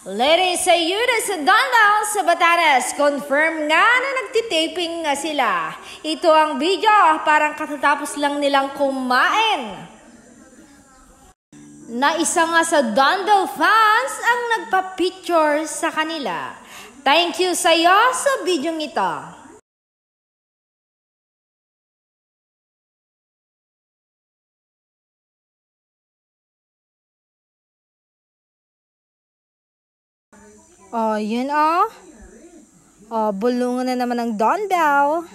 Ladies, sa Yuda sa Dandaw sa Batanes, confirm nga na nagtitaping nga sila. Ito ang video, parang katatapos lang nilang kumain. Na isa nga sa Dandaw fans ang nagpa-picture sa kanila. Thank you sa iyo sa video ito. Oh, yun oh. Oh, bulungan na naman ng Dandaw.